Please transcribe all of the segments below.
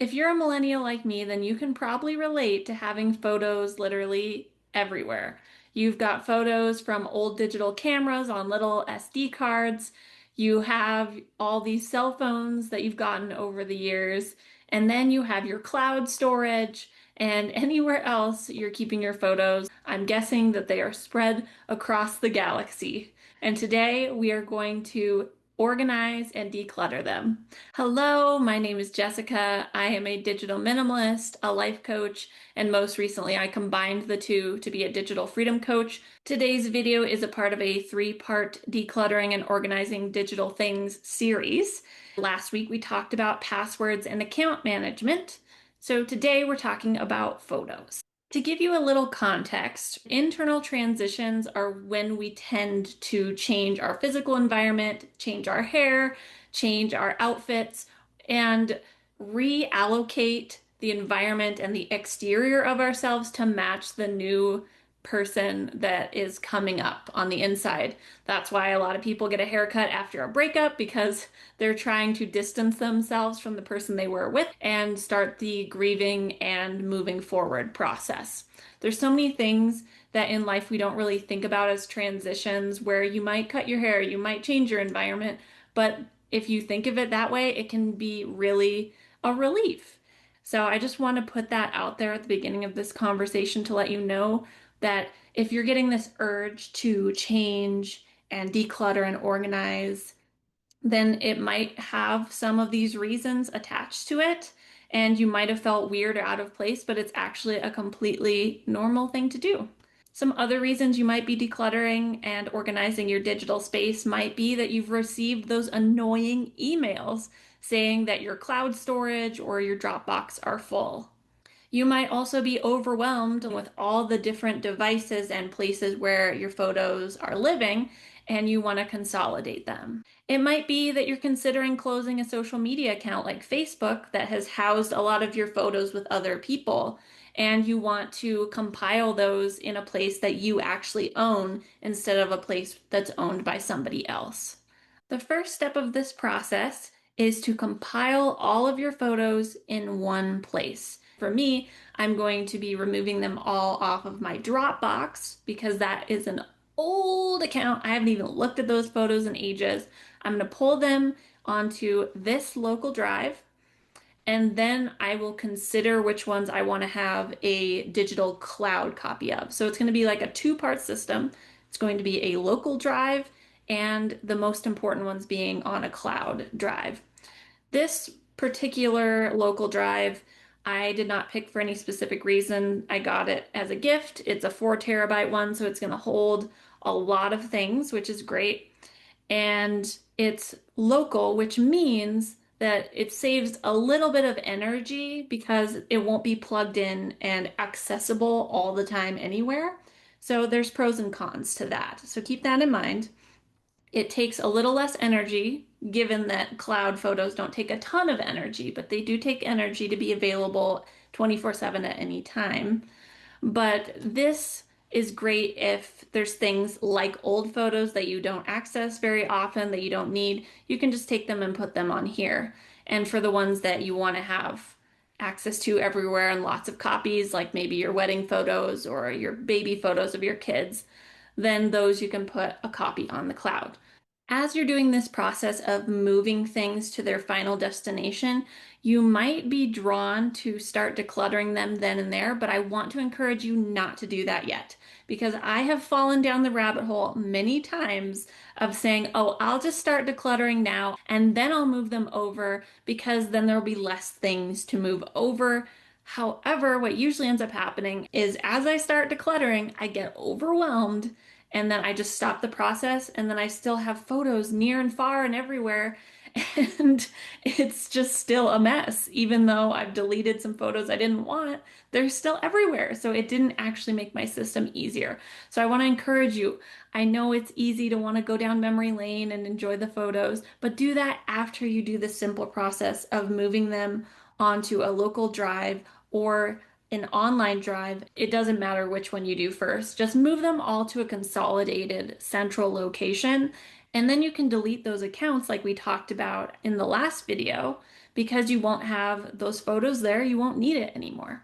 If you're a millennial like me, then you can probably relate to having photos literally everywhere. You've got photos from old digital cameras on little SD cards. You have all these cell phones that you've gotten over the years. And then you have your cloud storage and anywhere else you're keeping your photos. I'm guessing that they are spread across the galaxy. And today we are going to organize and declutter them. Hello, my name is Jessica. I am a digital minimalist, a life coach, and most recently I combined the two to be a digital freedom coach. Today's video is a part of a three-part decluttering and organizing digital things series. Last week we talked about passwords and account management. So today we're talking about photos. To give you a little context, internal transitions are when we tend to change our physical environment, change our hair, change our outfits, and reallocate the environment and the exterior of ourselves to match the new person that is coming up on the inside. That's why a lot of people get a haircut after a breakup because they're trying to distance themselves from the person they were with and start the grieving and moving forward process. There's so many things that in life we don't really think about as transitions where you might cut your hair, you might change your environment, but if you think of it that way, it can be really a relief. So I just want to put that out there at the beginning of this conversation to let you know that if you're getting this urge to change and declutter and organize, then it might have some of these reasons attached to it. And you might have felt weird or out of place, but it's actually a completely normal thing to do. Some other reasons you might be decluttering and organizing your digital space might be that you've received those annoying emails saying that your cloud storage or your Dropbox are full. You might also be overwhelmed with all the different devices and places where your photos are living, and you want to consolidate them. It might be that you're considering closing a social media account like Facebook that has housed a lot of your photos with other people, and you want to compile those in a place that you actually own instead of a place that's owned by somebody else. The first step of this process is to compile all of your photos in one place. For me, I'm going to be removing them all off of my Dropbox because that is an old account. I haven't even looked at those photos in ages. I'm going to pull them onto this local drive, and then I will consider which ones I want to have a digital cloud copy of. So it's going to be like a two-part system. It's going to be a local drive and the most important ones being on a cloud drive. This particular local drive, I did not pick for any specific reason. I got it as a gift. It's a 4 terabyte one, so it's going to hold a lot of things, which is great. And it's local, which means that it saves a little bit of energy because it won't be plugged in and accessible all the time anywhere. So there's pros and cons to that. So keep that in mind. It takes a little less energy, given that cloud photos don't take a ton of energy, but they do take energy to be available 24/7 at any time. But this is great if there's things like old photos that you don't access very often, that you don't need. You can just take them and put them on here. And for the ones that you want to have access to everywhere and lots of copies, like maybe your wedding photos or your baby photos of your kids, then those you can put a copy on the cloud. As you're doing this process of moving things to their final destination, you might be drawn to start decluttering them then and there, but I want to encourage you not to do that yet because I have fallen down the rabbit hole many times of saying, oh, I'll just start decluttering now and then I'll move them over because then there'll be less things to move over. However, what usually ends up happening is as I start decluttering, I get overwhelmed and then I just stop the process, and then I still have photos near and far and everywhere, and it's just still a mess. Even though I've deleted some photos I didn't want, they're still everywhere. So it didn't actually make my system easier. So I want to encourage you. I know it's easy to want to go down memory lane and enjoy the photos, but do that after you do the simple process of moving them onto a local drive or an online drive. It doesn't matter which one you do first. Just move them all to a consolidated central location, and then you can delete those accounts like we talked about in the last video because you won't have those photos there, you won't need it anymore.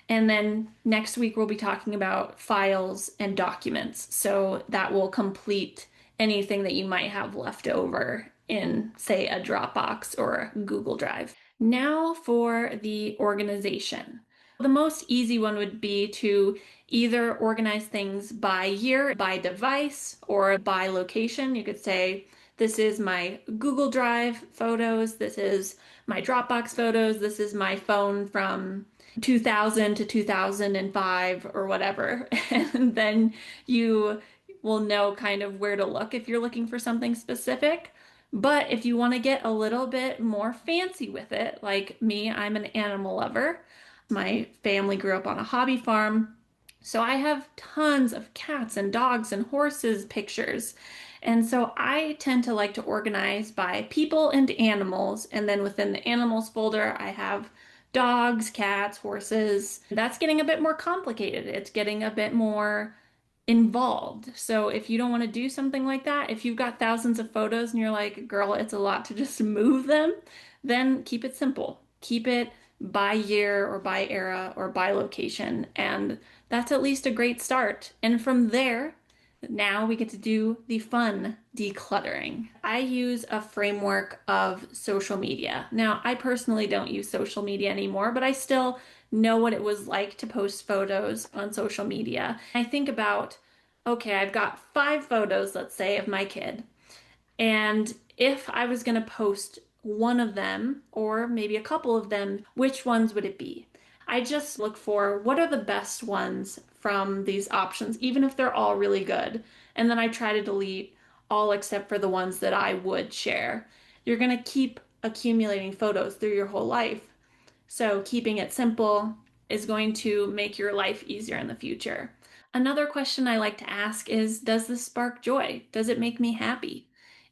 And then next week, we'll be talking about files and documents. So that will complete anything that you might have left over in, say, a Dropbox or a Google Drive. Now for the organization. The most easy one would be to either organize things by year, by device, or by location. You could say, this is my Google Drive photos, this is my Dropbox photos, this is my phone from 2000 to 2005 or whatever. And then you will know kind of where to look if you're looking for something specific. But if you want to get a little bit more fancy with it, like me, I'm an animal lover. My family grew up on a hobby farm. So I have tons of cats and dogs and horses pictures. And so I tend to like to organize by people and animals. And then within the animals folder, I have dogs, cats, horses. That's getting a bit more complicated. It's getting a bit more involved. So if you don't want to do something like that, if you've got thousands of photos and you're like, girl, it's a lot to just move them, then keep it simple. Keep it by year or by era or by location. And that's at least a great start. And from there, now we get to do the fun decluttering. I use a framework of social media. Now, I personally don't use social media anymore, but I still know what it was like to post photos on social media. I think about, okay, I've got 5 photos, let's say, of my kid. And if I was going to post one of them, or maybe a couple of them, which ones would it be? I just look for what are the best ones from these options, even if they're all really good. And then I try to delete all except for the ones that I would share. You're going to keep accumulating photos through your whole life. So keeping it simple is going to make your life easier in the future. Another question I like to ask is, does this spark joy? Does it make me happy?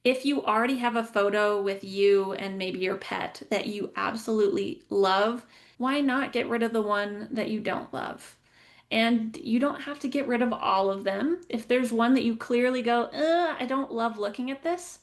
If you already have a photo with you and maybe your pet that you absolutely love, why not get rid of the one that you don't love? And you don't have to get rid of all of them. If there's one that you clearly go, I don't love looking at this,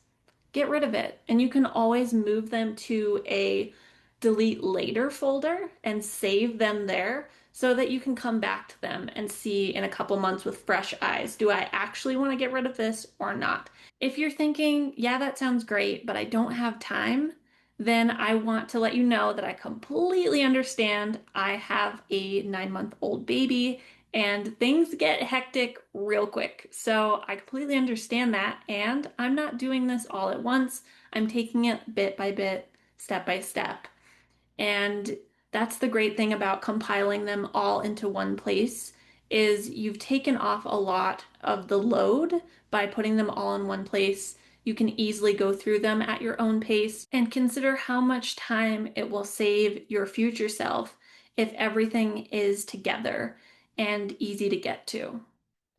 get rid of it. And you can always move them to a delete later folder and save them there so that you can come back to them and see in a couple months with fresh eyes, do I actually want to get rid of this or not? If you're thinking, yeah, that sounds great, but I don't have time, then I want to let you know that I completely understand. I have a 9-month-old baby and things get hectic real quick. So I completely understand that. And I'm not doing this all at once. I'm taking it bit by bit, step by step. And that's the great thing about compiling them all into one place is you've taken off a lot of the load by putting them all in one place. You can easily go through them at your own pace and consider how much time it will save your future self if everything is together and easy to get to.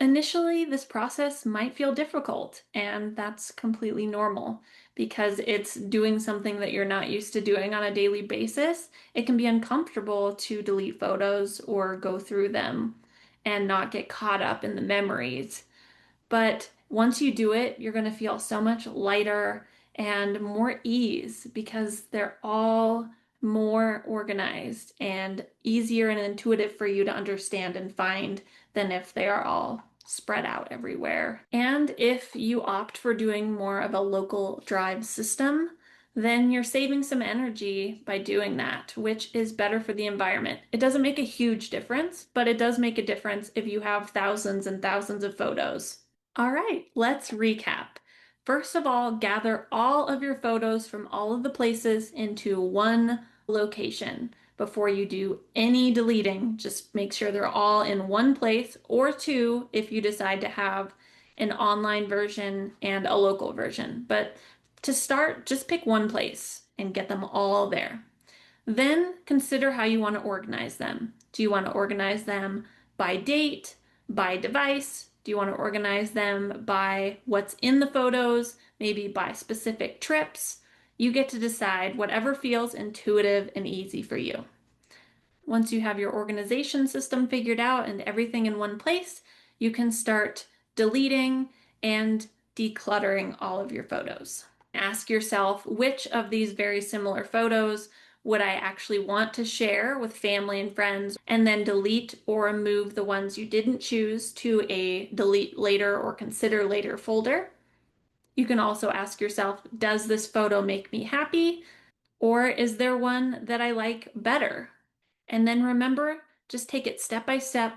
Initially, this process might feel difficult, and that's completely normal because it's doing something that you're not used to doing on a daily basis. It can be uncomfortable to delete photos or go through them and not get caught up in the memories. But once you do it, you're going to feel so much lighter and more ease because they're all more organized and easier and intuitive for you to understand and find than if they are all spread out everywhere. And if you opt for doing more of a local drive system, then you're saving some energy by doing that, which is better for the environment. It doesn't make a huge difference, but it does make a difference if you have thousands and thousands of photos. All right, let's recap. First of all, gather all of your photos from all of the places into one location. Before you do any deleting, just make sure they're all in one place or two if you decide to have an online version and a local version. But to start, just pick one place and get them all there. Then consider how you want to organize them. Do you want to organize them by date, by device? Do you want to organize them by what's in the photos, maybe by specific trips? You get to decide whatever feels intuitive and easy for you. Once you have your organization system figured out and everything in one place, you can start deleting and decluttering all of your photos. Ask yourself which of these very similar photos would I actually want to share with family and friends, and then delete or remove the ones you didn't choose to a delete later or consider later folder. You can also ask yourself, does this photo make me happy? Or is there one that I like better? And then remember, just take it step by step,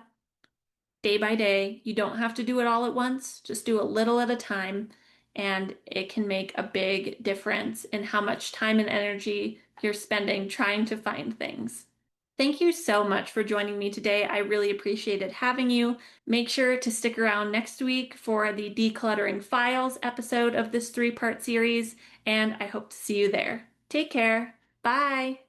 day by day. You don't have to do it all at once, just do a little at a time, and it can make a big difference in how much time and energy you're spending trying to find things. Thank you so much for joining me today. I really appreciated having you. Make sure to stick around next week for the Decluttering Files episode of this three-part series, and I hope to see you there. Take care. Bye.